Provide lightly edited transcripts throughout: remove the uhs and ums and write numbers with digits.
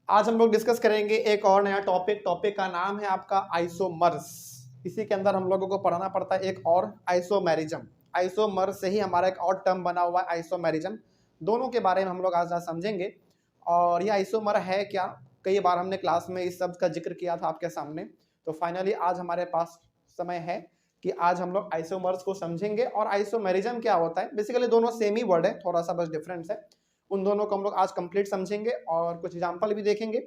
आज हम लोग डिस्कस करेंगे एक और नया टॉपिक। टॉपिक का नाम है आपका आइसोमर्स। इसी के अंदर हम लोगों को पढ़ना पड़ता है एक और आइसोमेरिज्म। आइसोमर से ही हमारा एक और टर्म बना हुआ है आइसोमेरिज्म। दोनों के बारे में हम लोग आज समझेंगे। और ये आइसोमर है क्या, कई बार हमने क्लास में इस शब्द का जिक्र किया था आपके सामने। तो फाइनली आज हमारे पास समय है कि आज हम लोग आइसोमर्स को समझेंगे। और आइसोमेरिज्म क्या होता है, बेसिकली दोनों सेम ही वर्ड है, थोड़ा सा बस डिफरेंस है। उन दोनों को हम लोग आज कंप्लीट समझेंगे और कुछ एग्जांपल भी देखेंगे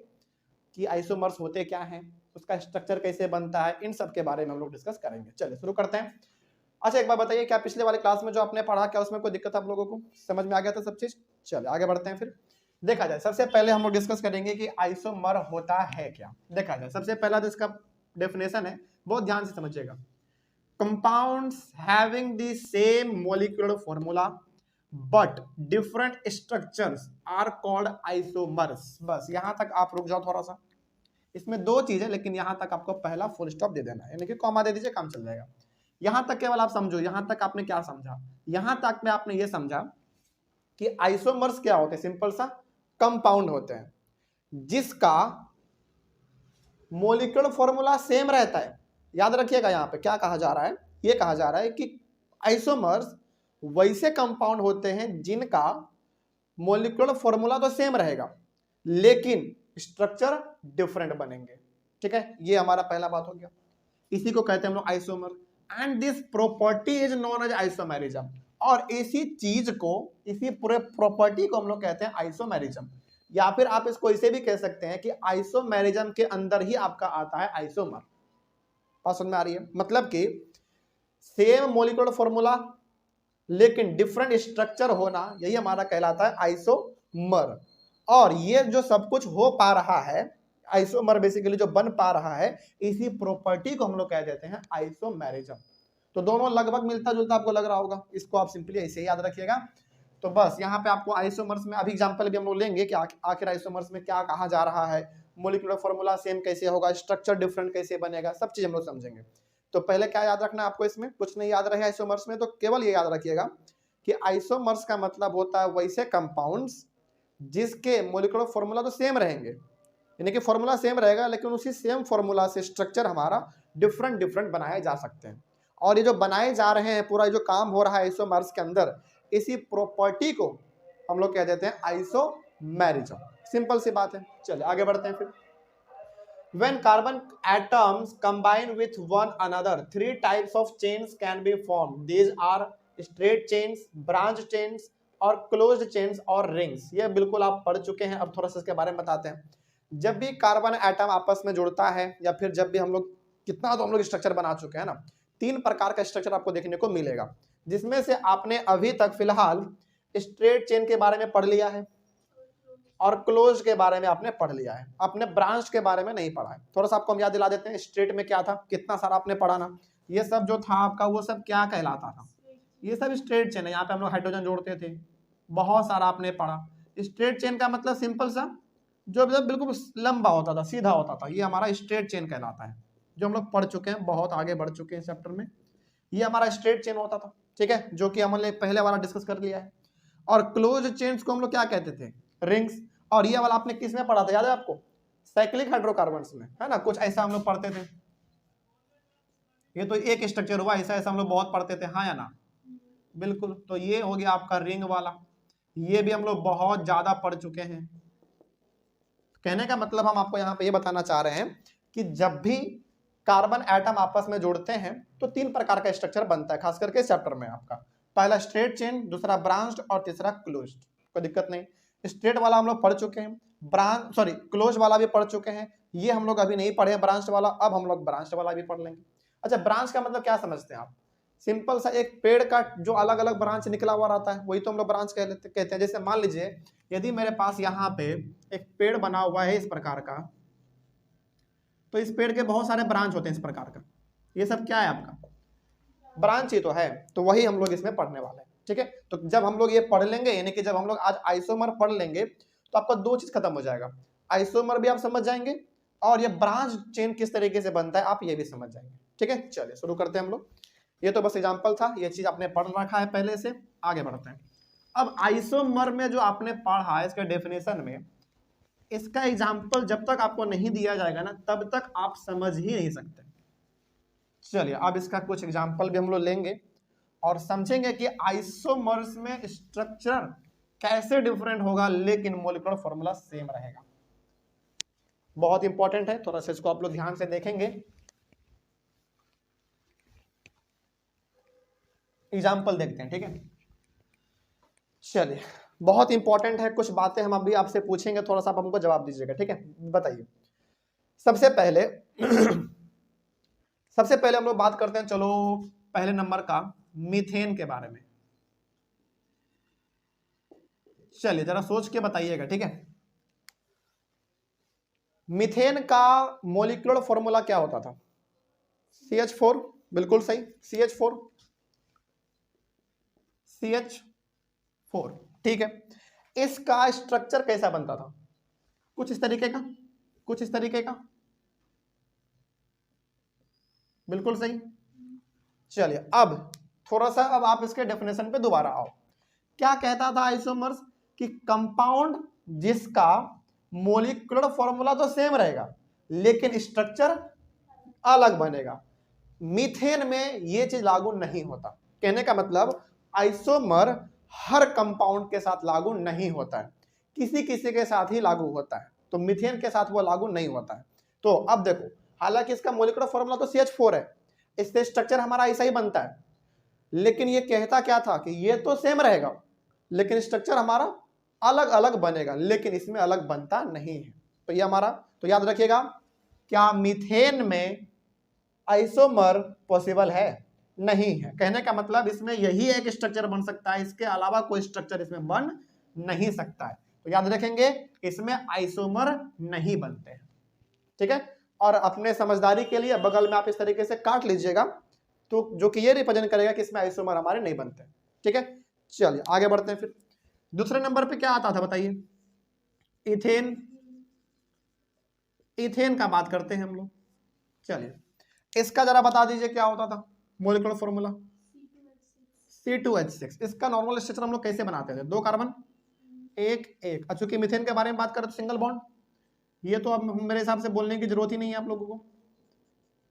कि आइसोमर्स होते क्या हैं, उसका स्ट्रक्चर कैसे बनता है, इन सब के बारे में हम लोग डिस्कस करेंगे। चलिए शुरू करते हैं। अच्छा एक बार बताइए, क्या पिछले वाले क्लास में जो आपने पढ़ा क्या उसमें कोई दिक्कत आप लोगों को समझ में आ गया था सब चीज? चलिए आगे बढ़ते हैं। फिर देखा जाए, सबसे पहले हम लोग डिस्कस करेंगे कि आइसोमर होता है क्या। देखा जाए, सबसे पहला तो इसका डेफिनेशन है, बहुत ध्यान से समझिएगा। Compounds having the same molecular formula but different structures are called isomers. बस यहां तक आप रुक जाओ थोड़ा सा। इसमें दो चीज है, लेकिन यहां तक आपको पहला फुल स्टॉप दे देना है, यानी कि कॉमा दे दीजिए, काम चल जाएगा। यहां तक केवल आप समझो, यहां तक आपने क्या समझा? यहां तक में आपने ये समझा कि आइसोमर्स क्या होते हैं, सिंपल सा कंपाउंड होते हैं जिसका मॉलिक्यूलर फॉर्मूला सेम रहता है। याद रखिएगा, यहां पे क्या कहा जा रहा है, ये कहा जा रहा है कि आइसोमर्स वैसे कंपाउंड होते हैं जिनका मॉलिक्यूलर फॉर्मूला तो सेम रहेगा लेकिन स्ट्रक्चर डिफरेंट बनेंगे। ठीक है, ये हमारा पहला बात हो गया। इसी को कहते हैं हम लोग isomer. And this property is known as isomerism. और इसी चीज को, इसी पूरे प्रॉपर्टी को हम लोग कहते हैं आइसोमेरिज्म। या फिर आप इसको इसे भी कह सकते हैं कि आइसोमेरिज्म के अंदर ही आपका आता है आइसोमर। बात समझ में आ रही है? मतलब कि सेम मॉलिक्यूलर फॉर्मूला लेकिन डिफरेंट स्ट्रक्चर होना, यही हमारा कहलाता है आइसोमर। और ये जो सब कुछ हो पा रहा है, आइसोमर बेसिकली जो बन पा रहा है, इसी प्रॉपर्टी को हम लोग कह देते हैं आइसोमेरिज्म। तो दोनों लगभग मिलता जुलता आपको लग रहा होगा, इसको आप सिंपली ऐसे ही याद रखिएगा। तो बस यहाँ पे आपको आइसोमर्स में अभी एग्जांपल भी हम लोग लेंगे कि आखिर आइसोमर्स में क्या कहा जा रहा है, मॉलिक्यूलर फॉर्मूला सेम कैसे होगा, स्ट्रक्चर डिफरेंट कैसे बनेगा, सब चीज हम लोग समझेंगे। तो पहले क्या याद रखना है आपको, इसमें कुछ नहीं याद रहे आइसोमर्स में, तो केवल ये याद रखिएगा कि आइसोमर्स का मतलब होता है वैसे कंपाउंड्स जिसके मॉलिक्यूलर फॉर्मूला तो सेम रहेंगे, यानी कि फॉर्मूला सेम रहेगा लेकिन उसी सेम फॉर्मूला से स्ट्रक्चर हमारा डिफरेंट डिफरेंट बनाए जा सकते हैं। और ये जो बनाए जा रहे हैं, पूरा जो काम हो रहा है आइसोमर्स के अंदर, इसी प्रॉपर्टी को हम लोग कह देते हैं आइसोमेरिज्म। सिंपल सी बात है। चलिए आगे बढ़ते हैं। फिर when carbon atoms combine with one another, three types of chains can be formed. These are straight chains, branch chains और closed chains और rings। ये बिल्कुल आप पढ़ चुके हैं, अब थोड़ा सा इसके बारे में बताते हैं। जब भी कार्बन एटम आपस में जुड़ता है, या फिर जब भी हम लोग, कितना तो हम लोग स्ट्रक्चर बना चुके हैं ना, 3 प्रकार का स्ट्रक्चर आपको देखने को मिलेगा, जिसमें से आपने अभी तक फिलहाल स्ट्रेट चेन के बारे में पढ़ लिया है और क्लोज के बारे में आपने पढ़ लिया है, आपने ब्रांच के बारे में नहीं पढ़ा है। थोड़ा सा आपको हम याद दिला देते हैं, स्ट्रेट में क्या था, कितना सारा आपने पढ़ा ना, ये सब जो था आपका वो सब क्या कहलाता था, ये सब स्ट्रेट चेन है। यहाँ पे हम लोग हाइड्रोजन जोड़ते थे, बहुत सारा आपने पढ़ा। स्ट्रेट चेन का मतलब सिंपल सा, जो बिल्कुल लंबा होता था, सीधा होता था, ये हमारा स्ट्रेट चेन कहलाता है, जो हम लोग पढ़ चुके हैं, बहुत आगे बढ़ चुके हैं चैप्टर में। ये हमारा स्ट्रेट चेन होता था, ठीक है, जो कि हमने पहले वाला डिस्कस कर लिया है। और क्लोज चेन्स को हम लोग क्या कहते थे, रिंग्स। और ये वाला आपने किस में पढ़ा था, याद है आपको? साइक्लिक हाइड्रोकार्बन्स में, है ना, कुछ ऐसा हम लोग पढ़ते थे। ये तो एक स्ट्रक्चर हुआ, ऐसा ऐसा हम लोग बहुत पढ़ते थे, हाँ या ना? बिल्कुल। तो ये हो गया आपका रिंग वाला, ये भी हम लोग बहुत ज्यादा पढ़ चुके हैं। कहने का मतलब हम आपको यहाँ पे ये बताना चाह रहे हैं कि जब भी कार्बन एटम आपस में जुड़ते हैं तो 3 प्रकार का स्ट्रक्चर बनता है, खास करके चैप्टर में आपका। पहला स्ट्रेट चेन, दूसरा ब्रांच्ड और तीसरा क्लोज्ड। कोई दिक्कत नहीं, स्ट्रेट वाला हम लोग पढ़ चुके हैं, क्लोज वाला भी पढ़ चुके हैं, ये हम लोग अभी नहीं पढ़े ब्रांच वाला, अब हम लोग ब्रांच वाला भी पढ़ लेंगे। अच्छा, ब्रांच का मतलब क्या समझते हैं आप? सिंपल सा एक पेड़ का जो अलग अलग ब्रांच निकला हुआ रहता है, वही तो हम लोग ब्रांच कहते हैं। जैसे मान लीजिए यदि मेरे पास यहाँ पे एक पेड़ बना हुआ है इस प्रकार का, तो इस पेड़ के बहुत सारे ब्रांच होते हैं इस प्रकार का, ये सब क्या है आपका? ब्रांच ही तो है। तो वही हम लोग इसमें पढ़ने वाले हैं, ठीक है। तो जब हम लोग ये पढ़ लेंगे, यानी कि जब हम लोग आज आइसोमर पढ़ लेंगे, तो आपका 2 चीज खत्म हो जाएगा, आइसोमर भी आप समझ जाएंगे और ये ब्रांच चेन किस तरीके से बनता है आप ये भी समझ जाएंगे, ठीक है। चलिए शुरू करते हैं हम लोग। ये तो बस एग्जांपल था, ये चीज आपने पढ़ रखा है पहले से, आगे बढ़ते हैं। अब आइसोमर में जो आपने पढ़ा है, इसके डेफिनेशन में इसका एग्जाम्पल जब तक आपको नहीं दिया जाएगा ना तब तक आप समझ ही नहीं सकते। चलिए अब इसका कुछ एग्जाम्पल भी हम लोग लेंगे और समझेंगे कि आइसोमर्स में स्ट्रक्चर कैसे डिफरेंट होगा लेकिन मॉलिक्यूलर फॉर्मूला सेम रहेगा। बहुत इंपॉर्टेंट है, थोड़ा सा इसको आप लोग ध्यान से देखेंगे। एग्जाम्पल देखते हैं, ठीक है। चलिए बहुत इंपॉर्टेंट है, कुछ बातें हम अभी आपसे पूछेंगे, थोड़ा सा आप हमको जवाब दीजिएगा, ठीक है। बताइए सबसे पहले सबसे पहले हम लोग बात करते हैं, चलो पहले नंबर का मीथेन के बारे में। चलिए जरा सोच के बताइएगा, ठीक है। मीथेन का मॉलिक्यूलर फॉर्मूला क्या होता था? CH4, बिल्कुल सही, CH4, CH4, ठीक है। इसका स्ट्रक्चर कैसा बनता था? कुछ इस तरीके का, कुछ इस तरीके का, बिल्कुल सही। चलिए अब थोड़ा सा अब आप इसके डेफिनेशन पे दोबारा आओ। क्या कहता था आइसोमर्स? कि कंपाउंड जिसका मॉलिक्यूलर फॉर्मूला तो सेम रहेगा लेकिन स्ट्रक्चर अलग बनेगा। मीथेन में ये चीज लागू नहीं होता। कहने का मतलब आइसोमर हर कंपाउंड के साथ लागू नहीं होता है, किसी किसी के साथ ही लागू होता है, तो मीथेन के साथ वो लागू नहीं होता है। तो अब देखो, हालांकि इसका मॉलिक्यूलर फॉर्मूला तो CH4 है, इससे स्ट्रक्चर हमारा ऐसा ही बनता है, लेकिन ये कहता क्या था कि ये तो सेम रहेगा लेकिन स्ट्रक्चर हमारा अलग अलग बनेगा, लेकिन इसमें अलग बनता नहीं है। तो ये हमारा, तो याद रखिएगा, क्या मीथेन में आइसोमर पॉसिबल है? नहीं है। कहने का मतलब इसमें यही एक स्ट्रक्चर बन सकता है, इसके अलावा कोई स्ट्रक्चर इसमें बन नहीं सकता है। तो याद रखेंगे इसमें आइसोमर नहीं बनते हैं, ठीक है। और अपने समझदारी के लिए बगल में आप इस तरीके से काट लीजिएगा, तो जो कि ये रिप्रेजेंट करेगा कि इसमें आइसोमर हमारे नहीं बनते, ठीक है। चलिए आगे बढ़ते हैं। फिर दूसरे नंबर पे क्या आता था बताइए? इथेन। इथेन का बात करते हैं हम लोग। चलिए इसका जरा बता दीजिए क्या होता था मॉलिक्यूलर फॉर्मूला? C2H6। इसका नॉर्मल स्ट्रक्चर हम लोग कैसे बनाते थे? 2 कार्बन, एक एक। चूंकि मीथेन के बारे में बात करें तो सिंगल बॉन्ड, ये तो अब मेरे हिसाब से बोलने की जरूरत ही नहीं है आप लोगों को,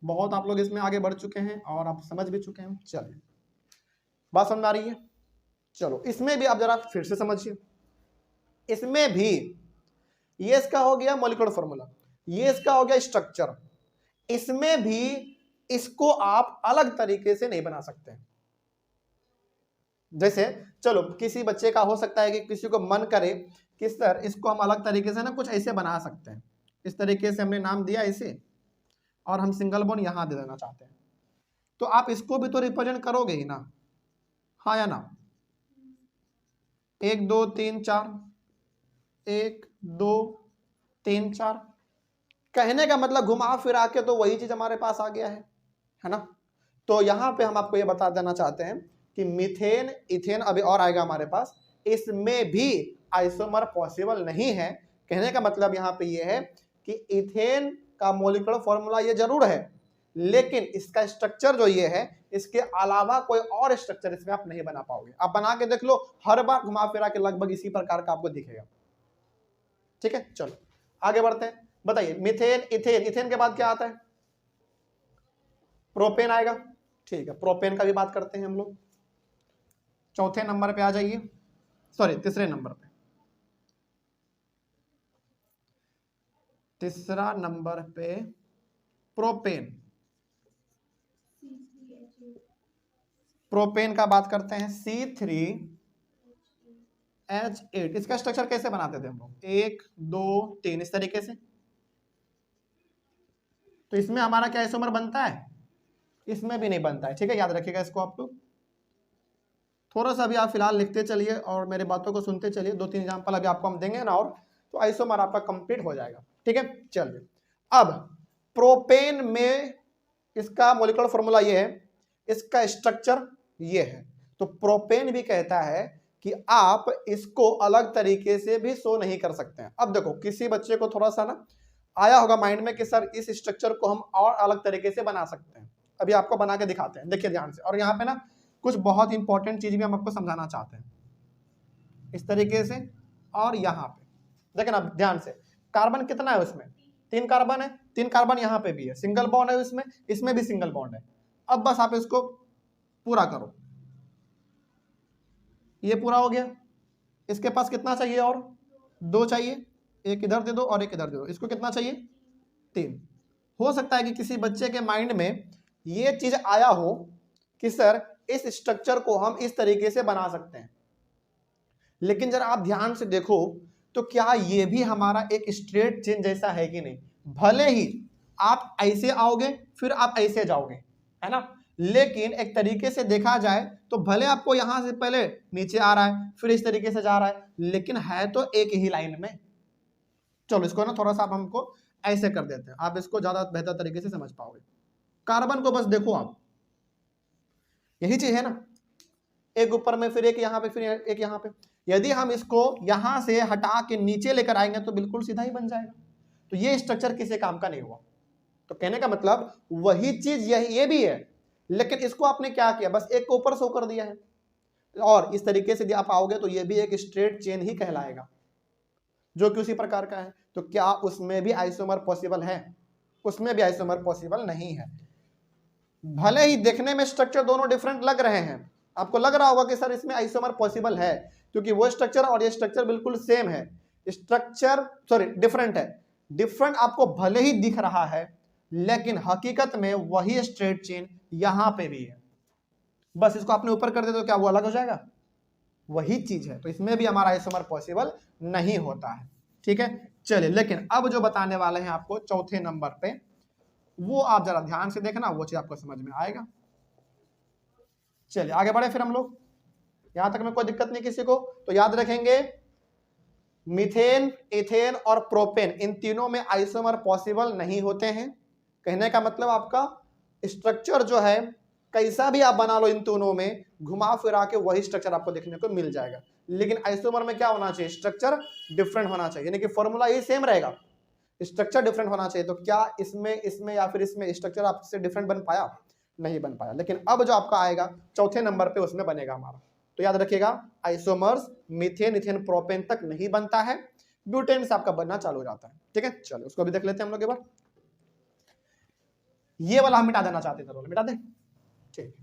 बहुत आप लोग इसमें आगे बढ़ चुके हैं और आप समझ भी चुके हैं। चलिए बात समझ आ रही है? चलो इसमें भी आप जरा फिर से समझिए। इसमें भी ये इसका हो गया मॉलिक्यूलर फॉर्मूला, ये इसका हो गया स्ट्रक्चर। इसमें भी इसको आप अलग तरीके से नहीं बना सकते। जैसे चलो किसी बच्चे का हो सकता है कि किसी को मन करे कि सर इसको हम अलग तरीके से ना कुछ ऐसे बना सकते हैं, इस तरीके से हमने नाम दिया इसे और हम सिंगल बॉन्ड यहां दे देना चाहते हैं, तो आप इसको भी तो रिप्रेजेंट करोगे ही ना, हाँ या ना? 1 2 3 4, 1 2 3 4। कहने का मतलब घुमा फिरा के तो वही चीज हमारे पास आ गया है ना। तो यहां पे हम आपको ये बता देना चाहते हैं कि मीथेन, इथेन अभी और आएगा हमारे पास, इसमें भी आइसोमर पॉसिबल नहीं है। कहने का मतलब यहां पे ये है कि इथेन का मॉलिक्यूलर फॉर्मूला ये जरूर है लेकिन इसका स्ट्रक्चर जो ये है, इसके अलावा कोई और स्ट्रक्चर इसमें आप नहीं बना पाओगे। आप बना के देख लो, हर बार घुमा फिरा के लगभग इसी प्रकार का आपको दिखेगा, ठीक है। चलो आगे बढ़ते हैं। बताइए मीथेन, इथेन, इथेन के बाद क्या आता है? प्रोपेन आएगा, ठीक है। प्रोपेन का भी बात करते हैं हम लोग। चौथे नंबर पे आ जाइए, सॉरी तीसरे नंबर पे। तीसरा नंबर पे प्रोपेन। प्रोपेन का बात करते हैं, C3H8। इसका स्ट्रक्चर कैसे बनाते थे हम लोग? 1 2 3 इस तरीके से। तो इसमें हमारा क्या आइसोमर बनता है? इसमें भी नहीं बनता है, ठीक है। याद रखिएगा इसको आप लोग। थोड़ा सा अभी आप फिलहाल लिखते चलिए और मेरे बातों को सुनते चलिए। 2-3 एग्जाम्पल अभी आपको हम देंगे ना, और तो आइसोमर आपका कंप्लीट हो जाएगा, ठीक है। चलिए अब प्रोपेन में इसका मॉलिक्यूलर फॉर्मूला ये है, इसका स्ट्रक्चर ये है। तो प्रोपेन भी कहता है कि आप इसको अलग तरीके से भी शो नहीं कर सकते हैं। अब देखो किसी बच्चे को थोड़ा सा ना आया होगा माइंड में कि सर इस स्ट्रक्चर को हम और अलग तरीके से बना सकते हैं। अभी आपको बना के दिखाते हैं, देखिए ध्यान से। और यहाँ पे ना कुछ बहुत इंपॉर्टेंट चीज भी हम आपको समझाना चाहते हैं, इस तरीके से और यहाँ पे देखें ना ध्यान से। कार्बन कितना है उसमें, 3 कार्बन है, 3 कार्बन यहाँ पे भी है, सिंगल बॉन्ड है उसमें, इसमें भी सिंगल बॉन्ड है। अब बस आप इसको पूरा करो, ये पूरा हो गया। इसके पास कितना चाहिए और 2 चाहिए, एक इधर दे दो और एक इधर दे दो। इसको कितना चाहिए 3। हो सकता है कि किसी बच्चे के माइंड में ये चीज आया हो कि सर इस स्ट्रक्चर को हम इस तरीके से बना सकते हैं, लेकिन जरा आप ध्यान से देखो तो क्या ये भी हमारा एक स्ट्रेट चेन जैसा है कि नहीं। भले ही आप ऐसे आओगे फिर आप ऐसे जाओगे, है ना, लेकिन एक तरीके से देखा जाए तो भले आपको यहां से पहले नीचे आ रहा है फिर इस तरीके से जा रहा है, लेकिन है तो एक ही लाइन में। चलो इसको ना थोड़ा सा आप हमको ऐसे कर देते हैं, आप इसको ज्यादा बेहतर तरीके से समझ पाओगे। कार्बन को बस देखो आप, यही चीज है ना, एक ऊपर में फिर एक यहाँ पे फिर एक यहाँ पे। यदि हम इसको यहां से हटा के नीचे लेकर आएंगे तो बिल्कुल सीधा ही बन जाएगा। तो ये स्ट्रक्चर किसी काम का नहीं हुआ। तो कहने का मतलब वही चीज ये भी है, लेकिन इसको आपने क्या किया, बस एक को ऊपर शो कर दिया है। और इस तरीके से यदि आप आओगे तो ये भी एक स्ट्रेट चेन ही कहलाएगा, जो कि उसी प्रकार का है। तो क्या उसमें भी आइसोमर पॉसिबल है? उसमें भी आइसोमर पॉसिबल नहीं है। भले ही देखने में स्ट्रक्चर दोनों डिफरेंट लग रहे हैं, आपको लग रहा होगा कि सर इसमें आइसोमर पॉसिबल है, क्योंकि वो स्ट्रक्चर और ये स्ट्रक्चर बिल्कुल सेम है। स्ट्रक्चर सॉरी डिफरेंट है, डिफरेंट आपको भले ही दिख रहा है, लेकिन हकीकत में वही स्ट्रेट चेन यहां पे भी है। बस इसको आपने ऊपर कर दे तो क्या वो अलग हो जाएगा? वही चीज है। तो इसमें भी हमारा आइसोमर पॉसिबल नहीं होता है। ठीक है, चलिए, लेकिन अब जो बताने वाले हैं आपको चौथे नंबर पे, वो आप जरा ध्यान से देखना, वो चीज आपको समझ में आएगा। चलिए आगे बढ़े फिर हम लोग। यहां तक में कोई दिक्कत नहीं किसी को? तो याद रखेंगे मीथेन, इथेन और प्रोपेन, इन तीनों में आइसोमर पॉसिबल नहीं होते हैं। कहने का मतलब आपका स्ट्रक्चर जो है कैसा भी आप बना लो, इन तीनों में घुमा फिरा के वही स्ट्रक्चर आपको देखने को मिल जाएगा। लेकिन आइसोमर में क्या होना चाहिए? स्ट्रक्चर डिफरेंट होना चाहिए, यानी कि फॉर्मूला ये सेम रहेगा, स्ट्रक्चर डिफरेंट होना चाहिए। तो क्या इसमें या फिर इसमें स्ट्रक्चर आपसे डिफरेंट बन पाया? नहीं बन पाया। लेकिन अब जो आपका आएगा चौथे नंबर पे, उसमें बनेगा हमारा। तो याद रखिएगा आइसोमर्स मीथेन, इथेन, प्रोपेन तक नहीं बनता है, ब्यूटेन से आपका बनना चालू हो जाता है। ठीक है, चलो उसको भी देख लेते हैं हम लोग एक बार। ये वाला हम मिटा देना चाहते थे, मिटा दें, ठीक।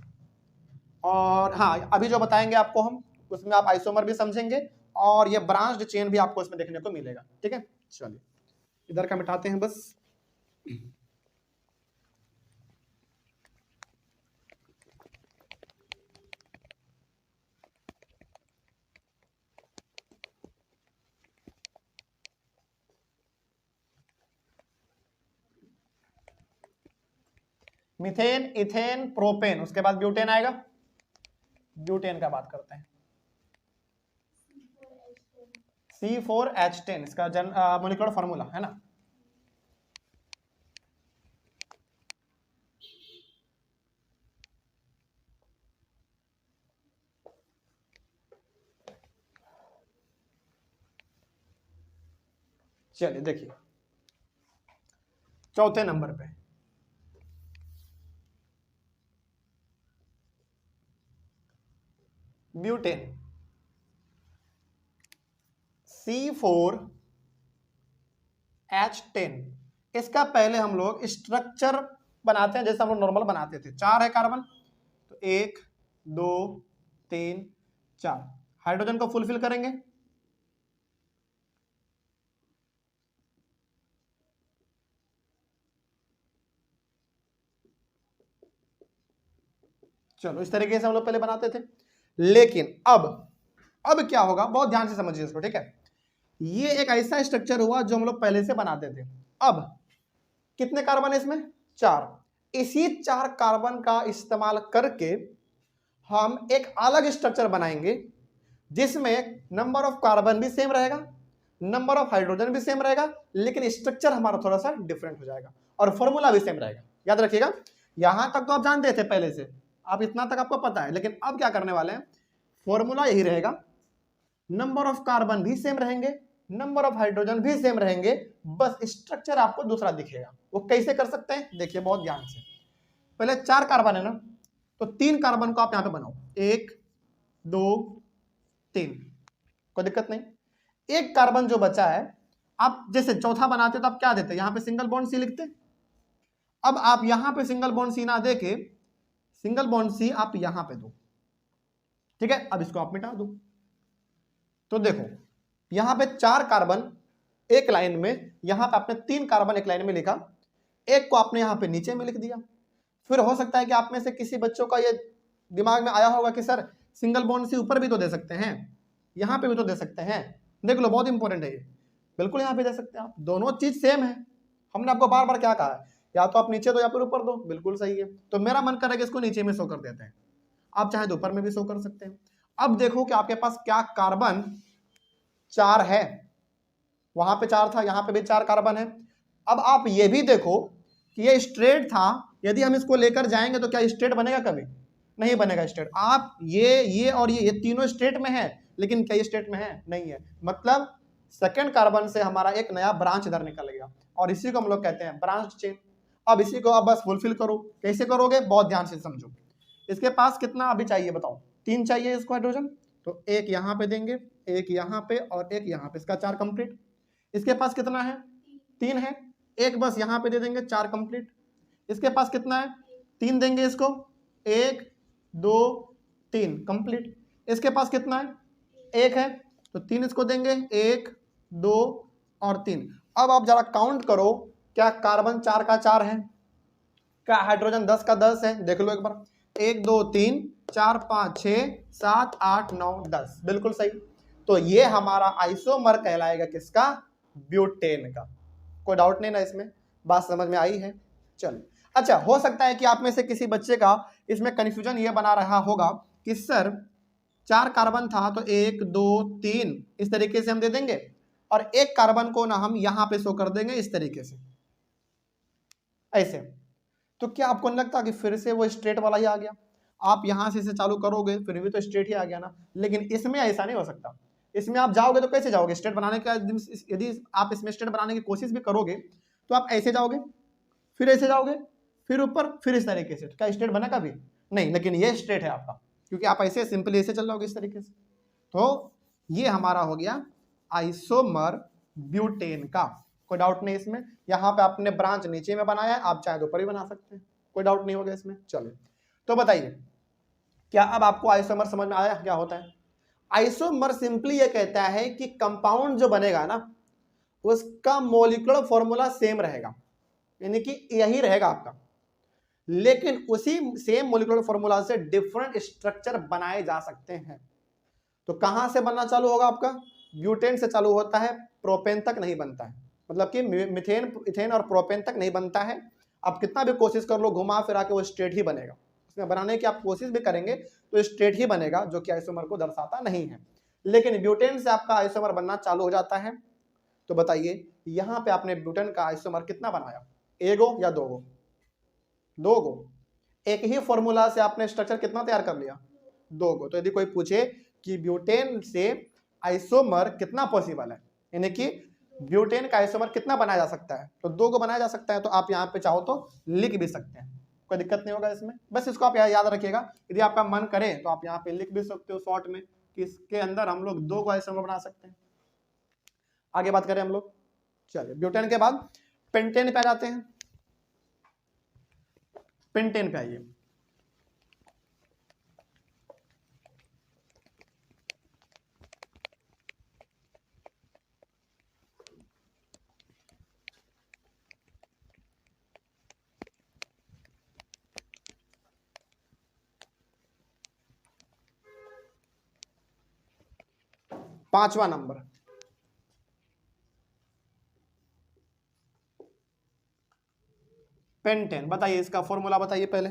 और हाँ, अभी जो बताएंगे आपको हम, उसमें आप आइसोमर भी समझेंगे और ये ब्रांच्ड चेन भी आपको इसमें देखने को मिलेगा। ठीक है, चलिए इधर का मिटाते हैं बस। मीथेन, इथेन, प्रोपेन, उसके बाद ब्यूटेन आएगा। ब्यूटेन का बात करते हैं, C4H10, इसका मॉलिक्यूलर फार्मूला है ना। चलिए देखिए चौथे नंबर पे ब्यूटेन, C4H10। इसका पहले हम लोग स्ट्रक्चर बनाते हैं जैसे हम लोग नॉर्मल बनाते थे। 4 है कार्बन, तो 1 2 3 4, हाइड्रोजन को फुलफिल करेंगे। चलो इस तरीके से हम लोग पहले बनाते थे, लेकिन अब क्या होगा, बहुत ध्यान से समझिए इसको। ठीक है, ये एक ऐसा स्ट्रक्चर हुआ जो हम लोग पहले से बनाते थे। अब कितने कार्बन है इसमें? 4। इसी 4 कार्बन का इस्तेमाल करके हम एक अलग स्ट्रक्चर बनाएंगे, जिसमें नंबर ऑफ कार्बन भी सेम रहेगा, नंबर ऑफ हाइड्रोजन भी सेम रहेगा, लेकिन स्ट्रक्चर हमारा थोड़ा सा डिफरेंट हो जाएगा और फॉर्मूला भी सेम रहेगा। याद रखिएगा, यहां तक तो आप जानते थे पहले से, आप इतना तक आपको पता है, लेकिन अब क्या करने वाले हैं, फॉर्मूला यही रहेगा, नंबर ऑफ कार्बन भी सेम रहेंगे, नंबर ऑफ हाइड्रोजन भी सेम रहेंगे, बस स्ट्रक्चर आपको दूसरा दिखेगा। वो कैसे कर सकते हैं, देखिए बहुत ध्यान से। पहले 4 कार्बन है ना, तो 3 कार्बन को आप यहां पे बनाओ, 1 2 3, कोई दिक्कत नहीं। एक कार्बन जो बचा है आप जैसे चौथा बनाते तो आप क्या देते, यहाँ पे सिंगल बॉन्ड सी लिखते। अब आप यहाँ पे सिंगल बॉन्ड सी ना देके सिंगल बॉन्ड सी आप यहाँ पे दो, ठीक है। अब इसको आप मिटा दो। तो देखो यहाँ पे 4 कार्बन एक लाइन में, यहाँ पे आपने 3 कार्बन एक लाइन में लिखा, एक को आपने यहाँ पे नीचे में लिख दिया। फिर हो सकता है कि आप में से किसी बच्चों का ये दिमाग में आया होगा कि सर सिंगल बॉन्ड से ऊपर भी तो दे सकते हैं, यहाँ पे भी तो दे सकते हैं। देख लो बहुत इंपॉर्टेंट है ये, बिल्कुल यहाँ पे दे सकते हैं आप, दोनों चीज सेम है। हमने आपको बार बार क्या कहा है, या तो आप नीचे दो या फिर ऊपर दो, बिल्कुल सही है। तो मेरा मन कर रहा है कि इसको नीचे में शो कर देते हैं, आप चाहे तो ऊपर में भी शो कर सकते हैं। अब देखो कि आपके पास क्या कार्बन 4 है, वहां पे 4 था, यहाँ पे भी 4 कार्बन है। अब आप ये भी देखो कि ये स्ट्रेट था, यदि हम इसको लेकर जाएंगे तो क्या स्ट्रेट बनेगा, कभी नहीं बनेगा स्ट्रेट। आप ये और ये तीनों स्ट्रेट में है, लेकिन क्या ये स्ट्रेट में है, नहीं है। मतलब सेकंड कार्बन से हमारा एक नया ब्रांच इधर निकल गया, और इसी को हम लोग कहते हैं ब्रांच चेन। अब इसी को आप बस फुलफिल करो, कैसे करोगे बहुत ध्यान से समझो। इसके पास कितना अभी चाहिए बताओ, 3 चाहिए इसको हाइड्रोजन, तो एक यहाँ पे देंगे, एक यहाँ पे और एक यहाँ पे, इसका 4 कंप्लीट। इसके पास कितना है, 3 है, एक बस यहाँ पे दे देंगे, 4 कंप्लीट। इसके पास कितना है, 3 देंगे इसको, 1 2 3 कंप्लीट। इसके पास कितना है, 1 है, तो 3 इसको देंगे, 1 2 और 3। अब आप जरा काउंट करो, क्या कार्बन 4 का 4 है, क्या हाइड्रोजन 10 का 10 है, देख लो एक बार। 1 2 3 4 5 6 7 8 9 10, बिल्कुल सही। तो ये हमारा आइसोमर कहलाएगा किसका, ब्यूटेन का। कोई डाउट नहीं ना इसमें, बात समझ में आई है। चलो अच्छा, हो सकता है कि आप में से किसी बच्चे का इसमें कंफ्यूजन ये बना रहा होगा कि सर 4 कार्बन था तो 1 2 3 इस तरीके से हम दे देंगे, और एक कार्बन को ना हम यहां पे शो कर देंगे इस तरीके से, ऐसे। तो क्या आपको नहीं लगता कि फिर से वो स्ट्रेट वाला ही आ गया। आप यहां से इसे चालू करोगे फिर भी तो स्ट्रेट ही आ गया ना, लेकिन इसमें ऐसा नहीं हो सकता। इसमें आप जाओगे तो कैसे जाओगे, स्ट्रेट बनाने का, यदि आप इसमें स्ट्रेट बनाने की कोशिश भी करोगे तो आप ऐसे जाओगे, फिर ऐसे जाओगे, फिर ऊपर, फिर इस तरीके से, तो क्या स्ट्रेट बनेगा भी नहीं। लेकिन ये स्ट्रेट है आपका, क्योंकि आप ऐसे सिंपली ऐसे चल जाओगे इस तरीके से। तो ये हमारा हो गया आइसोमर ब्यूटेन का, कोई डाउट नहीं इसमें। यहाँ पे आपने ब्रांच नीचे में बनाया है, आप चाहे तो ऊपर भी बना सकते हैं, कोई डाउट नहीं होगा इसमें। चलो तो बताइए, क्या अब आपको आइसोमर समझ में आया क्या होता है। आइसोमर सिंपली ये कहता है कि कंपाउंड जो बनेगा ना, उसका मॉलिक्यूलर फॉर्मूला सेम रहेगा, यानी कि यही रहेगा आपका, लेकिन उसी सेम मॉलिक्यूलर फॉर्मूला से डिफरेंट स्ट्रक्चर बनाए जा सकते हैं। तो कहां से बनना चालू होगा आपका, ब्यूटेन से चालू होता है, प्रोपेन तक नहीं बनता है। मतलब कि मिथेन, इथेन और प्रोपेन तक नहीं बनता है। आप कितना भी कोशिश कर लो घुमा फिरा के, वो स्ट्रेट ही बनेगा। उसमें बनाने की आप कोशिश भी करेंगे तो स्ट्रेट ही बनेगा, जो कि आइसोमर को दर्शाता नहीं है। लेकिन ब्यूटेन से आपका आइसोमर बनना चालू हो जाता है। तो बताइए यहाँ पे आपने ब्यूटेन का आइसोमर कितना बनाया, 1 गो या 2 गो, 2 गो। एक ही फॉर्मूला से आपने स्ट्रक्चर कितना तैयार कर लिया, 2 गो। तो यदि कोई पूछे कि ब्यूटेन से आइसोमर कितना पॉसिबल है, यानी कि ब्यूटेन का आइसोमर कितना बनाया जा सकता है, तो 2 को बनाया जा सकता है। तो आप यहाँ पे चाहो तो लिख भी सकते हैं, कोई दिक्कत नहीं होगा इसमें। बस इसको आप याद रखिएगा, यदि आपका मन करे तो आप यहाँ पे लिख भी सकते हो शॉर्ट में कि इसके अंदर हम लोग 2 को आइसोमर बना सकते हैं। आगे बात करें हम लोग, चलिए ब्यूटेन के बाद पेंटेन पे आ जाते हैं। पेंटेन पे आइए। पांचवा नंबर, पेंटेन। बताइए इसका फॉर्मूला बताइए पहले।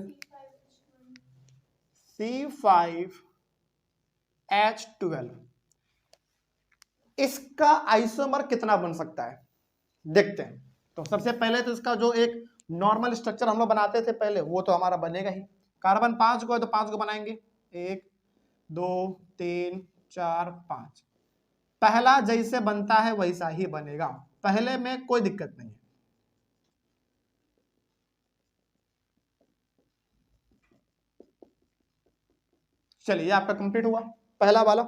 C5H12, इसका आइसोमर कितना बन सकता है देखते हैं। तो सबसे पहले तो इसका जो एक नॉर्मल स्ट्रक्चर हम लोग बनाते थे पहले, वो तो हमारा बनेगा ही। कार्बन 5 को है तो 5 को बनाएंगे, 1 2 3 4 5। पहला जैसे बनता है वैसा ही बनेगा, पहले में कोई दिक्कत नहीं है। चलिए आपका कंप्लीट हुआ पहला वाला।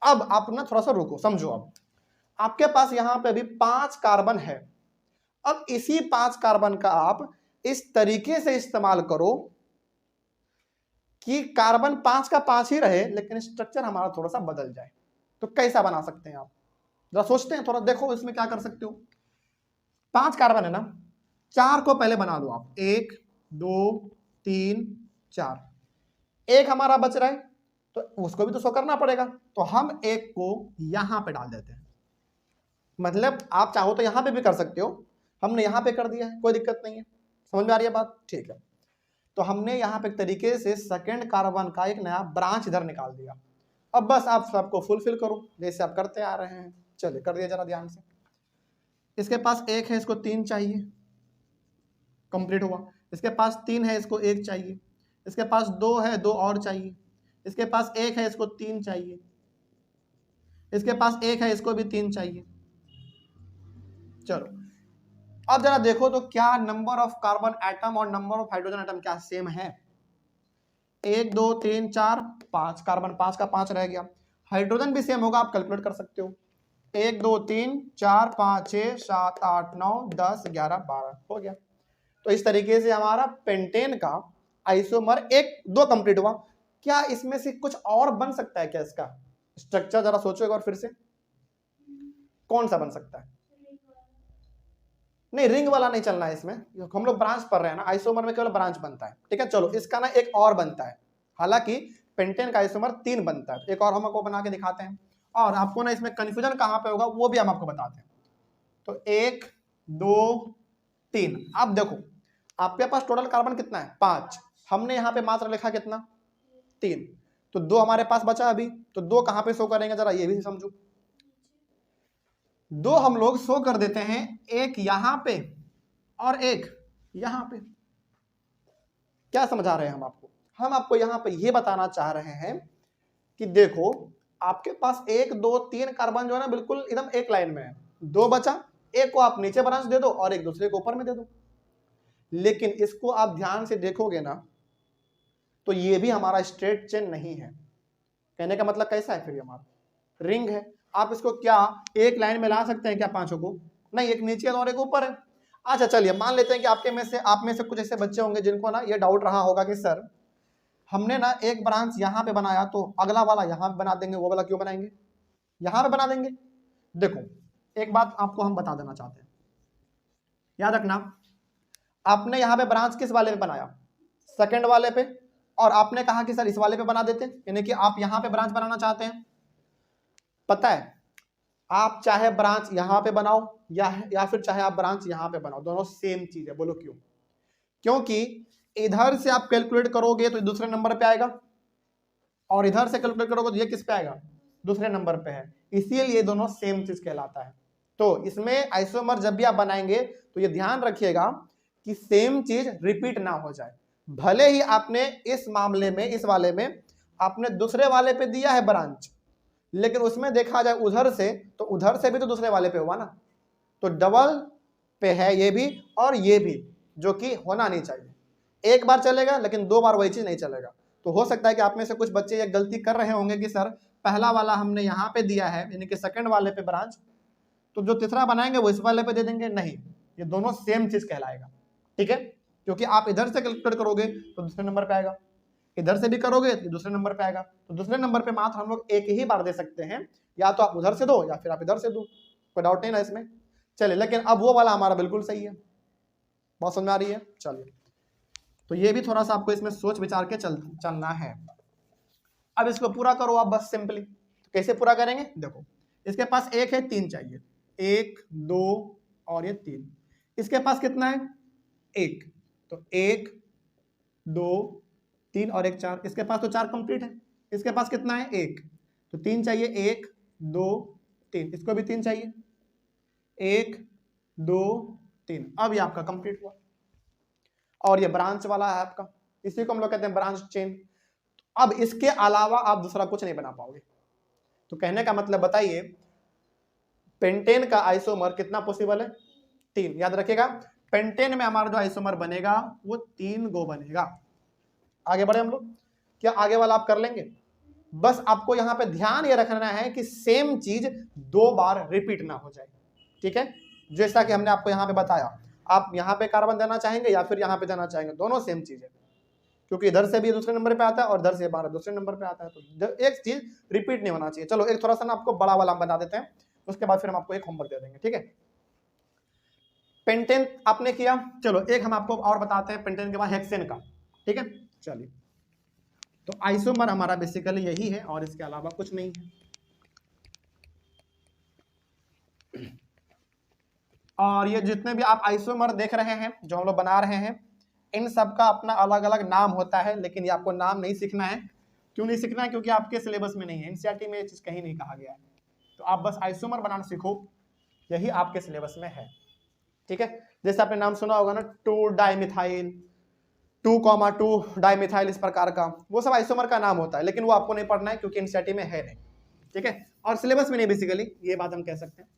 अब आप ना थोड़ा सा रुको, समझो। अब आपके पास यहां पे अभी 5 कार्बन है। अब इसी 5 कार्बन का आप इस तरीके से इस्तेमाल करो कि कार्बन 5 का 5 ही रहे लेकिन स्ट्रक्चर हमारा थोड़ा सा बदल जाए। तो कैसा बना सकते हैं आप, जरा सोचते हैं, थोड़ा देखो इसमें क्या कर सकते हो। 5 कार्बन है ना, 4 को पहले बना लो आप, 1 2 3 4, एक हमारा बच रहा है तो उसको भी तो शो करना पड़ेगा, तो हम एक को यहां पे डाल देते हैं। मतलब आप चाहो तो यहां पे भी कर सकते हो, हमने यहां पे कर दिया है, कोई दिक्कत नहीं है। समझ में आ रही है बात? ठीक है, तो हमने यहां पे एक तरीके से सेकंड कार्बन का एक नया ब्रांच इधर निकाल दिया। अब बस आप सबको फुलफिल करो जैसे आप करते आ रहे हैं। चलिए कर दिया जरा ध्यान से। इसके पास 1 है, इसको 3 चाहिए, कंप्लीट हुआ। इसके पास 3 है, इसको 1 चाहिए। इसके पास 2 है, 2 और चाहिए। इसके पास 1 है, इसको 3 चाहिए। इसके पास 1 है, इसको भी 3 चाहिए। चलो अब जरा देखो तो क्या नंबर ऑफ कार्बन एटम और नंबर ऑफ हाइड्रोजन एटम क्या सेम है? 1 2 3 4 5, कार्बन 5 का 5 रह गया। हाइड्रोजन भी सेम होगा, आप कैलकुलेट कर सकते हो। 1 2 3 4 5 6 7 8 9 10 11 12 हो गया। तो इस तरीके से हमारा पेंटेन का आइसोमर 1 2 कंप्लीट हुआ। क्या इसमें से कुछ और बन सकता है क्या? इसका स्ट्रक्चर जरा सोचो एक बार फिर से, कौन सा बन सकता है? नहीं, रिंग वाला नहीं चलना है इसमें, हम लोग ब्रांच पढ़ रहे हैं ना, आइसोमर में केवल ब्रांच बनता है। ठीक है, चलो इसका ना एक और बनता है, हालांकि पेंटेन का आइसोमर 3 बनता है, एक और हम आपको बना के दिखाते हैं। और आपको ना इसमें कंफ्यूजन कहां पे होगा वो भी हम आपको बताते हैं। तो 1 2 3, अब देखो आपके पास टोटल कार्बन कितना है? 5, हमने यहाँ पे मात्र लिखा कितना? 3, तो 2 हमारे पास बचा अभी, तो 2 कहां पे शो करेंगे जरा ये भी समझो। 2 हम लोग शो कर देते हैं, एक यहां पे और एक यहां पे। क्या समझा रहे हैं हम आपको? हम आपको यहां पे ये बताना चाह रहे हैं कि देखो आपके पास 1 2 3 कार्बन जो है ना बिल्कुल एकदम एक लाइन में है, 2 बचा, एक को आप नीचे ब्रांच दे दो और एक दूसरे को ऊपर में दे दो। लेकिन इसको आप ध्यान से देखोगे ना तो ये भी हमारा स्ट्रेट चेन नहीं है। कहने का मतलब कैसा है? फिर हमारा रिंग है। आप इसको क्या एक लाइन में ला सकते हैं क्या पांचों को? नहीं, एक नीचे और एक ऊपर है। अच्छा चलिए मान लेते हैं कि आप में से कुछ ऐसे बच्चे होंगे जिनको ना ये डाउट रहा होगा कि सर हमने ना एक ब्रांच यहाँ पे बनाया तो अगला वाला यहाँ पे बना देंगे, वो वाला क्यों बनाएंगे? यहाँ पे बना देंगे। देखो एक बात आपको हम बता देना चाहते हैं, याद रखना, आपने यहाँ पे ब्रांच किस वाले पे बनाया? सेकंड वाले पे। और आपने कहा कि सर इस वाले पे बना देते, यानी कि आप यहाँ पे ब्रांच बनाना चाहते हैं। पता है आप चाहे ब्रांच यहाँ पे बनाओ या फिर चाहे आप ब्रांच यहाँ पे बनाओ, दोनों सेम चीज है। बोलो क्यों? क्योंकि इधर से आप कैलकुलेट करोगे तो दूसरे नंबर पे आएगा और इधर से कैलकुलेट करोगे तो ये किस पे आएगा? दूसरे नंबर पे है, इसीलिए दोनों सेम चीज कहलाता है। तो इसमें आइसोमर जब भी आप बनाएंगे तो ये ध्यान रखिएगा कि सेम चीज रिपीट ना हो जाए। भले ही आपने इस मामले में, इस वाले में आपने दूसरे वाले पे दिया है ब्रांच, लेकिन उसमें देखा जाए उधर से तो उधर से भी तो दूसरे वाले पे हुआ ना, तो डबल पे है ये भी और ये भी, जो कि होना नहीं चाहिए। एक बार चलेगा लेकिन 2 बार वही चीज नहीं चलेगा। तो हो सकता है कि आप में से कुछ बच्चे ये गलती कर रहे होंगे कि सर पहला वाला हमने यहाँ पे दिया है, यानी कि सेकंड वाले पे ब्रांच, तो जो तीसरा बनाएंगे वो इस वाले पे दे देंगे। नहीं, ये दोनों सेम चीज कहलाएगा। ठीक है, क्योंकि आप इधर से कैलकुलेट करोगे तो दूसरे नंबर पे आएगा, इधर से भी करोगे तो दूसरे नंबर पे आएगा। तो दूसरे नंबर पे मात्र हम लोग एक ही बार दे सकते हैं, या तो आप उधर से दो या फिर आप इधर से दो, कोई डाउट नहीं ना इसमें। चलिए, लेकिन अब वो वाला हमारा बिल्कुल सही है। बहुत समझ आ रही है? चलिए, तो ये भी थोड़ा सा आपको इसमें सोच विचार के चलना है। अब इसको पूरा करो आप बस सिंपली। तो कैसे पूरा करेंगे? देखो इसके पास 1 है, 3 चाहिए, 1 2 और ये 3। इसके पास कितना है? 1, तो 1 2 3 और 1 4। इसके पास तो 4 कंप्लीट है। इसके पास कितना है? 1, तो 3 चाहिए, 1 2 3। इसको भी 3 चाहिए, 1 2 3। अब ये आपका कंप्लीट हुआ। और ये ब्रांच वाला है आपका, इसी को हम लोग कहते हैं ब्रांच चेन। अब इसके अलावा आप दूसरा कुछ नहीं बना पाओगे। तो कहने का मतलब बताइए, पेंटेन का आइसोमर कितना पॉसिबल है? 3। याद रखिएगा, पेंटेन में हमारा जो आइसोमर बनेगा वो 3 गो बनेगा। आगे बढ़े हम लोग, क्या आगे वाला आप कर लेंगे? बस आपको यहां पे ध्यान ये रखना है कि सेम चीज 2 बार रिपीट ना हो जाए, ठीक है। जैसा कि हमने आपको यहां पे बताया, आप यहां पे कार्बन देना चाहेंगे या फिर यहां पे देना चाहेंगे, दोनों सेम चीज है, क्योंकि इधर से भी दूसरे नंबर पे आता है और इधर से बारह दूसरे नंबर पे आता है, तो एक चीज रिपीट नहीं होना चाहिए। चलो एक थोड़ा सा ना आपको बड़ा वाला हम बता देते हैं, उसके बाद फिर हम आपको एक होमवर्क दे देंगे, ठीक है। पेंटेन आपने किया, चलो एक हम आपको और बताते हैं पेंटेन के बाद हेक्सेन का, ठीक है। चलिए, तो आइसोमर हमारा बेसिकली यही है और इसके अलावा कुछ नहीं है। और ये जितने भी आप आइसोमर देख रहे हैं जो हम लोग बना रहे हैं, इन सब का अपना अलग अलग नाम होता है, लेकिन ये आपको नाम नहीं सीखना है। क्यों नहीं सीखना है? क्योंकि आपके सिलेबस में नहीं है, एनसीईआरटी में ये चीज कहीं नहीं कहा गया है। तो आप बस आइसोमर बनाना सीखो, यही आपके सिलेबस में है, ठीक है। जैसे आपने नाम सुना होगा ना, 2 डाइमिथाइल, 2,2 डाइमिथाइल, इस प्रकार का, वो सब आइसोमर का नाम होता है, लेकिन वो आपको नहीं पढ़ना है क्योंकि एनसीईआरटी में है नहीं, ठीक है। और सिलेबस में नहीं बेसिकली, ये बात हम कह सकते हैं।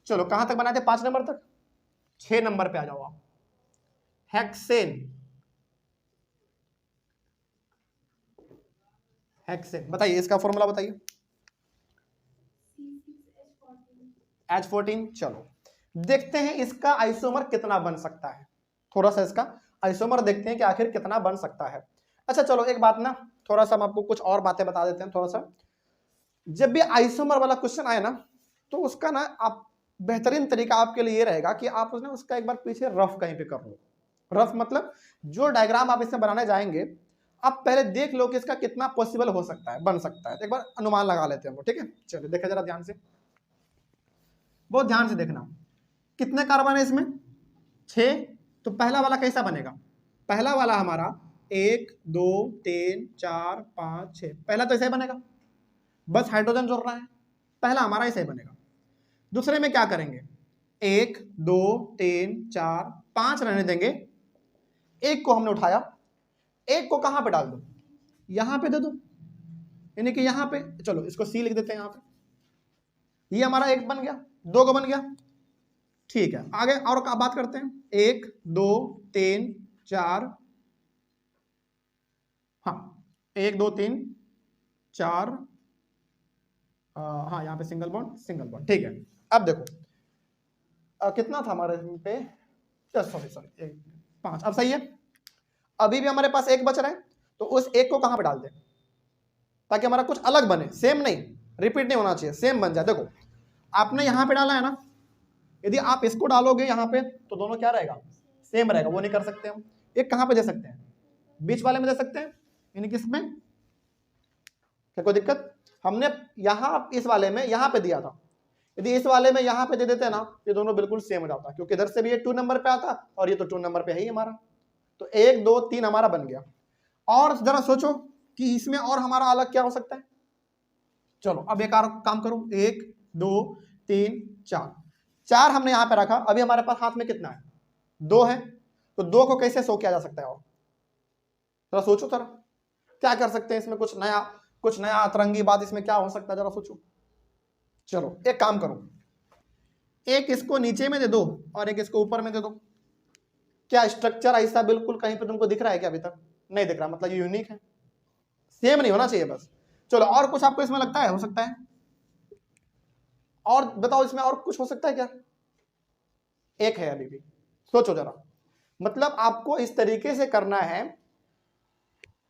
चलो कहां तक बनाए थे? 5 नंबर तक। 6 नंबर पे आ जाओ आप, हेक्सेन। हेक्सेन बताइए, इसका फॉर्मूला बताइए। H14। चलो देखते हैं इसका आइसोमर कितना बन सकता है, थोड़ा सा इसका आइसोमर देखते हैं कि आखिर कितना बन सकता है। अच्छा चलो एक बात ना, थोड़ा सा हम आपको कुछ और बातें बता देते हैं। थोड़ा सा जब भी आइसोमर वाला क्वेश्चन आए ना, तो उसका ना आप बेहतरीन तरीका आपके लिए ये रहेगा कि आप उसका एक बार पीछे रफ कहीं पे कर लो। रफ मतलब जो डायग्राम आप इसमें बनाने जाएंगे, आप पहले देख लो कि इसका कितना पॉसिबल हो सकता है, बन सकता है, तो एक बार अनुमान लगा लेते हैं हम, ठीक है। चलिए देखा जरा ध्यान से, बहुत ध्यान से देखना। कितने कार्बन है इसमें? 6। तो पहला वाला कैसा बनेगा? पहला वाला हमारा 1 2 3 4 5 6, पहला तो ऐसा ही बनेगा, बस हाइड्रोजन जोड़ रहा है, पहला हमारा ऐसा ही बनेगा। दूसरे में क्या करेंगे? 1 2 3 4 5 रहने देंगे, एक को हमने उठाया, एक को कहां पे डाल दो? यहां पे दे दो, यानी कि यहां पे, चलो इसको सी लिख देते हैं यहां पे। ये हमारा एक बन गया, 2 को बन गया, ठीक है। आगे और बात करते हैं, 1 2 3 4, हाँ 1 2 3 4, हाँ यहाँ पे सिंगल बॉन्ड, ठीक है। अब देखो कितना था हमारे पे, सॉरी 5, अब सही है। अभी भी हमारे पास एक बच रहा है, तो उस एक को कहां पे डाल दें ताकि हमारा कुछ अलग बने, सेम नहीं, रिपीट नहीं होना चाहिए, सेम बन जाए। देखो आपने यहां पे डाला है ना, यदि आप इसको डालोगे यहां पे तो दोनों क्या रहेगा? सेम रहेगा। वो नहीं कर सकते हम। एक कहां पे दे सकते हैं? बीच वाले में दे सकते हैं, यानी कि इसमें क्या कोई दिक्कत? हमने यहां इस वाले में यहां पे दिया था, यदि इस वाले में यहां पे दे देते ना, ये दोनों बिल्कुल सेम हो जाता, क्योंकि इधर से भी ये 2 नंबर पे आता और ये तो 2 नंबर पे है ही हमारा। तो 1 2 3 हमारा बन गया। और जरा सोचो कि इसमें और हमारा अलग क्या हो सकता है। चलो अब एक और काम करो, 1 2 3 4, 4 हमने यहां पे रखा, अभी हमारे पास हाथ में कितना है? 2 है। तो 2 को कैसे 100 किया जा सकता है? और जरा सोचो, जरा क्या कर सकते हैं इसमें? कुछ नया अतरंगी बात इसमें क्या हो सकता है, जरा सोचो। चलो एक काम करो, एक इसको नीचे में दे दो और एक इसको ऊपर में दे दो। क्या स्ट्रक्चर ऐसा बिल्कुल कहीं पे तुमको दिख रहा है क्या? अभी तक नहीं दिख रहा, मतलब ये यूनिक है, सेम नहीं होना चाहिए बस। चलो और कुछ आपको इसमें लगता है हो सकता है? और बताओ इसमें और कुछ हो सकता है क्या? एक है अभी भी, सोचो जरा। मतलब आपको इस तरीके से करना है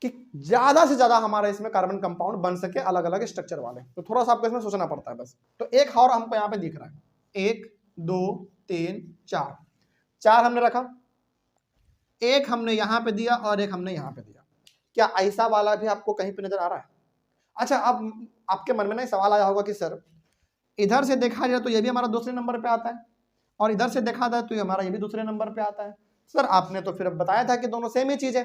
कि ज्यादा से ज्यादा हमारा इसमें कार्बन कंपाउंड बन सके, अलग अलग स्ट्रक्चर वाले। तो थोड़ा सा आपको इसमें सोचना पड़ता है बस। तो एक और हमको यहाँ पे दिख रहा है, 1 2 3 4, 4 हमने रखा, एक हमने यहां पे दिया और एक हमने यहां पे दिया। क्या ऐसा वाला भी आपको कहीं पे नजर आ रहा है? अच्छा, अब आपके मन में ना सवाल आया होगा कि सर इधर से देखा जाए तो ये भी हमारा दूसरे नंबर पे आता है और इधर से देखा जाए तो हमारा ये भी दूसरे नंबर पे आता है। सर आपने तो फिर बताया था कि दोनों सेम ही चीज है।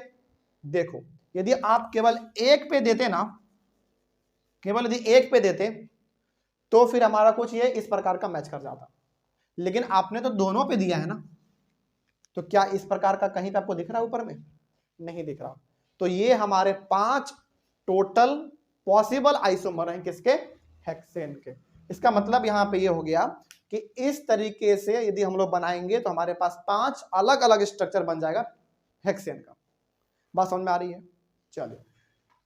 देखो यदि आप केवल एक पे देते ना, केवल यदि एक पे देते तो फिर हमारा कुछ ये इस प्रकार का मैच कर जाता, लेकिन आपने तो दोनों पे दिया है ना, तो क्या इस प्रकार का कहीं पे आपको दिख रहा है ऊपर में? नहीं दिख रहा। तो ये हमारे 5 टोटल पॉसिबल आइसोमर हैं किसके? हेक्सेन के। इसका मतलब यहां पे ये हो गया कि इस तरीके से यदि हम लोग बनाएंगे तो हमारे पास 5 अलग अलग स्ट्रक्चर बन जाएगा हेक्सेन का। बात समझ में आ रही है? चलिए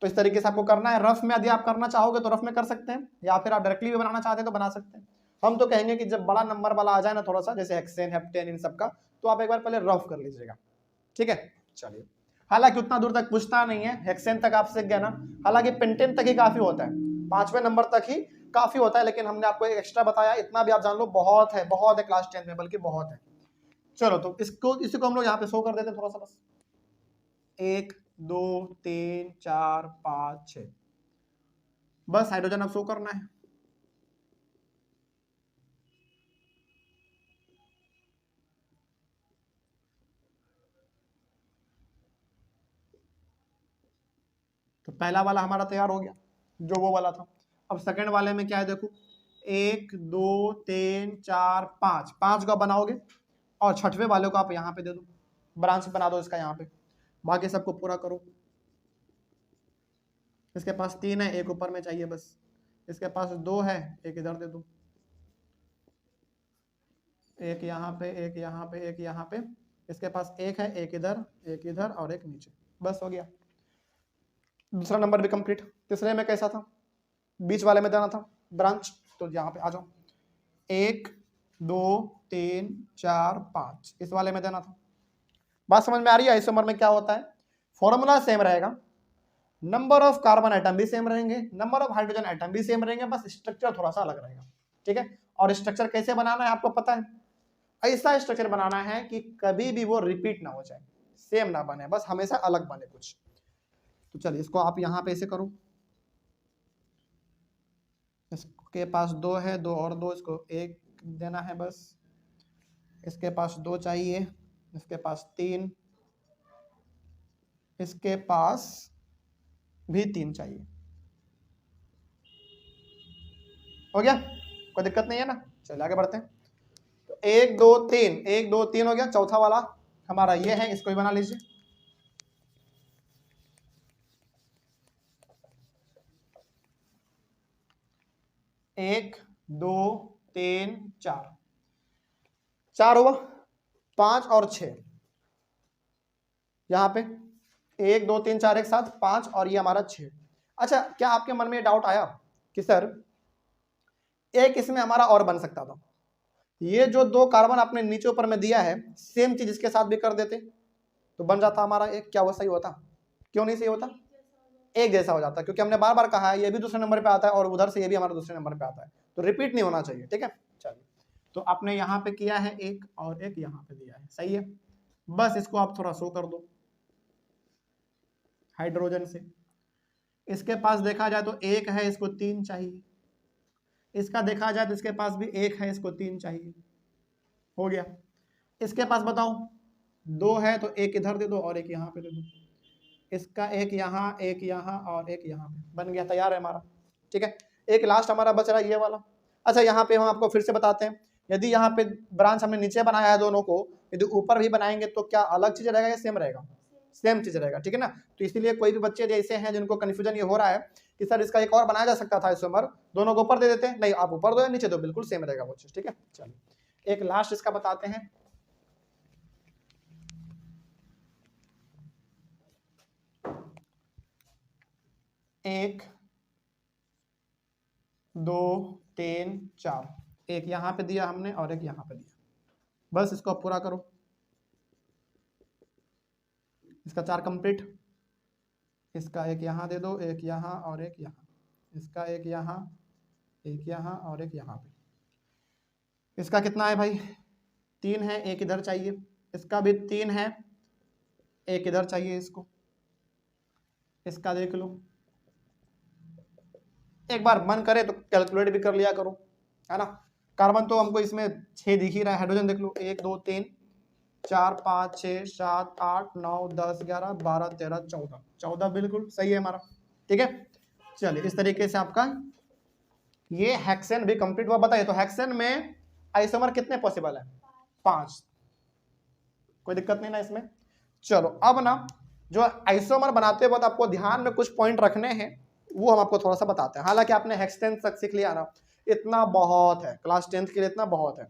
तो इस तरीके से आपको करना है। रफ में यदि आप करना चाहोगे तो रफ में कर सकते हैं, या फिर आप डायरेक्टली भी बनाना चाहते हैं तो बना सकते हैं। हम तो कहेंगे कि जब बड़ा नंबर वाला आ जाए ना थोड़ा सा, जैसे हेक्सेन, हेप्टेन, इन सब का, तो आप एक बार पहले रफ कर लीजिएगा, ठीक है। चलिए, हालांकि उतना दूर तक पूछता नहीं है, हेक्सेन तक आप सीख गए ना, हालांकि पेंटेन तक ही काफी होता है, 5वें नंबर तक ही काफी होता है, लेकिन हमने आपको एक एक्स्ट्रा बताया, इतना भी आप जान लो बहुत है क्लास 10 में, बल्कि बहुत है। चलो तो इसी को हम लोग यहाँ पे शो कर देते हैं थोड़ा सा, बस 1 2 3 4 5 6, बस हाइड्रोजन अब शो करना है। तो पहला वाला हमारा तैयार हो गया, जो वो वाला था। अब सेकंड वाले में क्या है देखो, 1 2 3 4 5, 5 का बनाओगे, और छठवें वाले को आप यहाँ पे दे दो, ब्रांच बना दो इसका यहाँ पे, बाकी सबको पूरा करो। इसके पास 3 है, एक ऊपर में चाहिए बस, इसके पास 2 है, एक इधर दे दो, एक यहाँ पे, एक यहाँ पे, एक यहाँ पे, इसके पास 1 है, एक इधर और एक नीचे, बस हो गया। दूसरा नंबर भी कंप्लीट। तीसरे में कैसा था, बीच वाले में देना था ब्रांच, तो यहाँ पे आ जाओ, 1 2 3 4 5, इस वाले में देना था। बात समझ में आ रही है? आइसोमर में क्या होता है, फॉर्मूला सेम रहेगा, नंबर ऑफ कार्बन आइटम भी सेम रहेंगे, नंबर ऑफ हाइड्रोजन आइटम भी सेम रहेंगे, बस स्ट्रक्चर थोड़ा सा अलग रहेगा, ठीक है। और स्ट्रक्चर कैसे बनाना है आपको पता है, ऐसा स्ट्रक्चर बनाना है कि कभी भी वो रिपीट ना हो जाए, सेम ना बने, बस हमेशा अलग बने कुछ। तो चलिए इसको आप यहाँ पे ऐसे करो, इसके पास 2 है, 2 और 2, इसको 1 देना है बस, इसके पास 2 चाहिए, इसके पास 3, इसके पास भी 3 चाहिए, हो गया, कोई दिक्कत नहीं है ना। चलिए आगे बढ़ते हैं। तो 1 2 3, 1 2 3 हो गया। चौथा वाला हमारा ये है, इसको भी बना लीजिए। एक 2 3 4 हुआ, 5 और 6 यहाँ पे, 1 2 3 4 एक साथ 5, और ये हमारा 6। अच्छा, क्या आपके मन में डाउट आया कि सर एक इसमें हमारा और बन सकता था, ये जो 2 कार्बन आपने नीचे ऊपर में दिया है, सेम चीज इसके साथ भी कर देते तो बन जाता हमारा एक, क्या वो सही होता? क्यों नहीं सही होता? एक जैसा हो जाता, क्योंकि हमने बार बार कहा है ये भी दूसरे नंबर पे आता है और उधर से ये भी हमारा दूसरे नंबर पे आता है, तो रिपीट नहीं होना चाहिए, ठीक है। चलिए, तो आपने यहाँ पे किया है एक, और एक यहाँ पे दिया है, सही है, बस इसको आप थोड़ा शो कर दो हाइड्रोजन से। इसके पास देखा जाए तो 1 है, इसको 3 चाहिए, इसका देखा जाए तो इसके पास भी 1 है, इसको 3 चाहिए, हो गया। इसके पास बताओ 2 है, तो 1 इधर दे दो और 1 यहाँ पे दे दो, इसका 1 यहाँ, 1 यहाँ और 1 यहाँ पे, बन गया, तैयार है हमारा, ठीक है। एक लास्ट हमारा बच रहा है ये वाला। अच्छा, यहाँ पे हम आपको फिर से बताते हैं, यदि यहाँ पे ब्रांच हमने नीचे बनाया है दोनों को, यदि ऊपर भी बनाएंगे तो क्या अलग चीज रहेगा या सेम रहेगा? सेम चीज रहेगा, ठीक है ना। तो इसीलिए कोई भी बच्चे ऐसे हैं जिनको कंफ्यूजन ये हो रहा है कि सर इसका एक और बनाया जा सकता था आइसोमर, दोनों को ऊपर दे देते हैं, नहीं, आप ऊपर दो या नीचे दो, बिल्कुल सेम रहेगा वो चीज, ठीक है। चलिए एक लास्ट इसका बताते हैं। 1 2 3 4, एक यहाँ पे दिया हमने और एक यहाँ पे दिया, बस इसको आप पूरा करो। इसका 4 कंप्लीट, इसका 1 यहाँ दे दो, एक यहाँ और एक यहाँ, इसका 1 यहाँ, एक यहाँ और एक यहाँ पे। इसका कितना है भाई? 3 है, एक इधर चाहिए, इसका भी 3 है, एक इधर चाहिए इसको, इसका देख लो, एक बार मन करे तो कैलकुलेट भी कर लिया करो, है ना। कार्बन तो हमको इसमें 6 दिख ही रहा है, हाइड्रोजन देख लो, 1 2 3 4 5 6 7 8 9 10 11 12 13 14, 14 बिल्कुल सही है हमारा, ठीक है। चलिए इस तरीके से आपका ये हेक्सेन भी कंप्लीट हुआ। बताइए तो हेक्सेन में आइसोमर कितने पॉसिबल है? 5, कोई दिक्कत नहीं ना इसमें। चलो अब ना जो आइसोमर बनाते वक्त आपको ध्यान में कुछ पॉइंट रखने हैं, वो हम आपको थोड़ा सा बताते हैं। हालांकि आपने हेक्सेन तक सीख लिया ना, इतना बहुत है, क्लास 10th के लिए इतना बहुत है,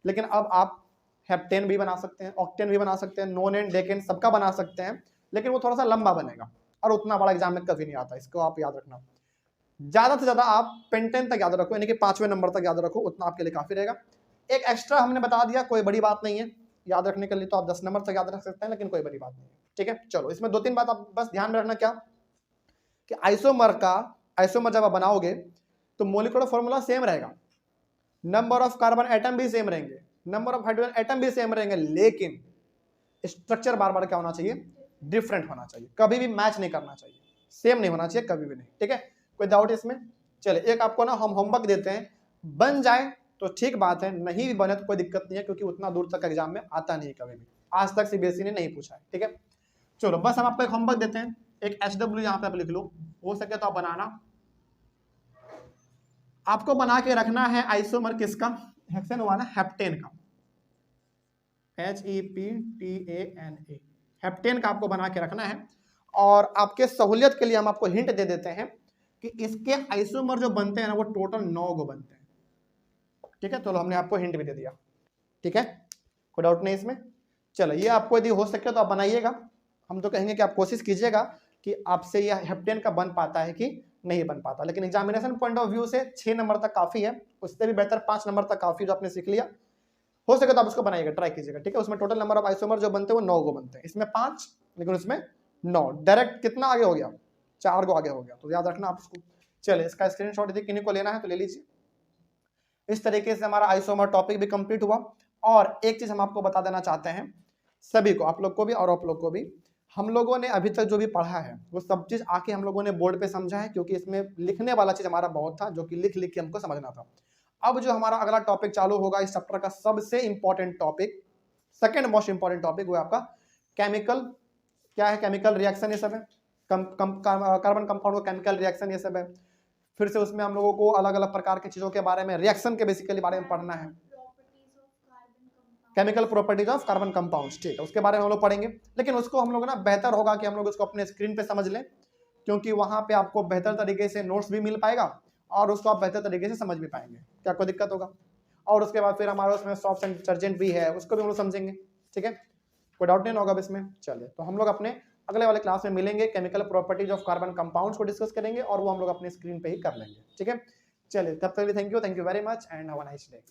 लेकिन अब आप हेप्टेन भी बना सकते हैं, ऑक्टेन भी बना सकते हैं, नोन एंड डेकेन सबका बना सकते हैं, लेकिन वो थोड़ा सा लंबा बनेगा। और उतना बड़ा एग्जाम में कभी नहीं आता, इसको आप याद रखना। ज्यादा से ज्यादा आप पेंटेन तक याद रखो, यानी कि 5वें नंबर तक याद रखो, उतना आपके लिए काफी रहेगा। एक एक्स्ट्रा हमने बता दिया, कोई बड़ी बात नहीं है याद रखने के लिए, तो आप 10 नंबर तक याद रख सकते हैं, लेकिन कोई बड़ी बात नहीं है, ठीक है। चलो इसमें 2-3 बात आप बस ध्यान में रखना, क्या कि आइसोमर जब आप बनाओगे तो मोलिकुलर फॉर्मूला सेम रहेगा, नंबर ऑफ कार्बन एटम भी सेम रहेंगे, नंबर ऑफ हाइड्रोजन एटम भी सेम रहेंगे, लेकिन स्ट्रक्चर बार बार क्या होना चाहिए, डिफरेंट होना चाहिए, कभी भी मैच नहीं करना चाहिए, सेम नहीं होना चाहिए कभी भी नहीं, ठीक है। कोई डाउट इसमें? चले एक आपको ना हम होमवर्क देते हैं, बन जाए तो ठीक बात है, नहीं भी बने तो कोई दिक्कत नहीं है, क्योंकि उतना दूर तक एग्जाम में आता नहीं कभी भी, आज तक सीबीएसई ने नहीं पूछा है, ठीक है। चलो बस हम आपको एक होमवर्क देते हैं, एक HW यहाँ पे आप लिख लो, हो सके तो आप बनाना, आपको बना के रखना है आइसोमर किसका, हेक्सेन हुआ ना, हेप्टेन का, HEPTANA, हेप्टेन का आपको बना के रखना है। और आपके सहूलियत के लिए हम आपको हिंट दे देते हैं कि इसके आइसोमर जो बनते हैं ना वो टोटल 9 गो बनते हैं, ठीक है। चलो हमने आपको हिंट भी दे दिया, ठीक है, कोई डाउट नहीं इसमें। चलो ये आपको यदि हो सके तो आप बनाइएगा, हम तो कहेंगे कि आप कोशिश कीजिएगा कि आपसे यह हेप्टेन का बन पाता है कि नहीं बन पाता, लेकिन एग्जामिनेशन पॉइंट ऑफ व्यू से 6 नंबर तक काफी है, उससे भी बेहतर 5 नंबर तक काफी, जो आपने सीख लिया, हो सके तो आप उसको बनाइएगा, ट्राई कीजिएगा, ठीक है। उसमें टोटल नंबर ऑफ आइसोमर जो बनते हैं वो 9 गो बनते हैं, इसमें 5, लेकिन उसमें 9, डायरेक्ट कितना आगे हो गया, 4 गो आगे हो गया, तो याद रखना आप उसको। चलिए इसका स्क्रीनशॉट यदि किन्हीं को लेना है तो ले लीजिए। इस तरीके से हमारा आइसोमर टॉपिक भी कंप्लीट हुआ। और एक चीज हम आपको बता देना चाहते हैं, सभी को, आप लोग को भी और आप लोग को भी, हम लोगों ने अभी तक जो भी पढ़ा है वो सब चीज आके हम लोगों ने बोर्ड पे समझा है, क्योंकि इसमें लिखने वाला चीज हमारा बहुत था, जो कि लिख लिख के हमको समझना था। अब जो हमारा अगला टॉपिक चालू होगा इस चैप्टर का सबसे important topic, second most important topic, वो आपका केमिकल, क्या है, केमिकल रिएक्शन, ये सब है, कार्बन कंपाउंड का केमिकल रिएक्शन, ये सब है। फिर से उसमें हम लोगों को अलग अलग प्रकार की चीजों के बारे में, रिएक्शन के बेसिकली बारे में पढ़ना है, chemical properties of carbon compounds, ठीक है, उसके बारे में हम लोग पढ़ेंगे। लेकिन उसको हम लोग ना बेहतर होगा कि हम लोग उसको अपने स्क्रीन पे समझ लें, क्योंकि वहां पे आपको बेहतर तरीके से नोट्स भी मिल पाएगा और उसको आप बेहतर तरीके से समझ भी पाएंगे, क्या कोई दिक्कत होगा। और उसके बाद फिर हमारा उसमें सॉफ्ट एंड डिटर्जेंट भी है, उसको भी हम लोग समझेंगे, ठीक है, कोई डाउट नहीं होगा अब इसमें। चलिए तो हम लोग अपने अगले वाले क्लास में मिलेंगे, chemical properties of carbon compounds को डिस्कस करेंगे, और वो हम लोग अपने स्क्रीन पे ही कर लेंगे, ठीक है। चलिए तब तक thank you very much and have a nice day.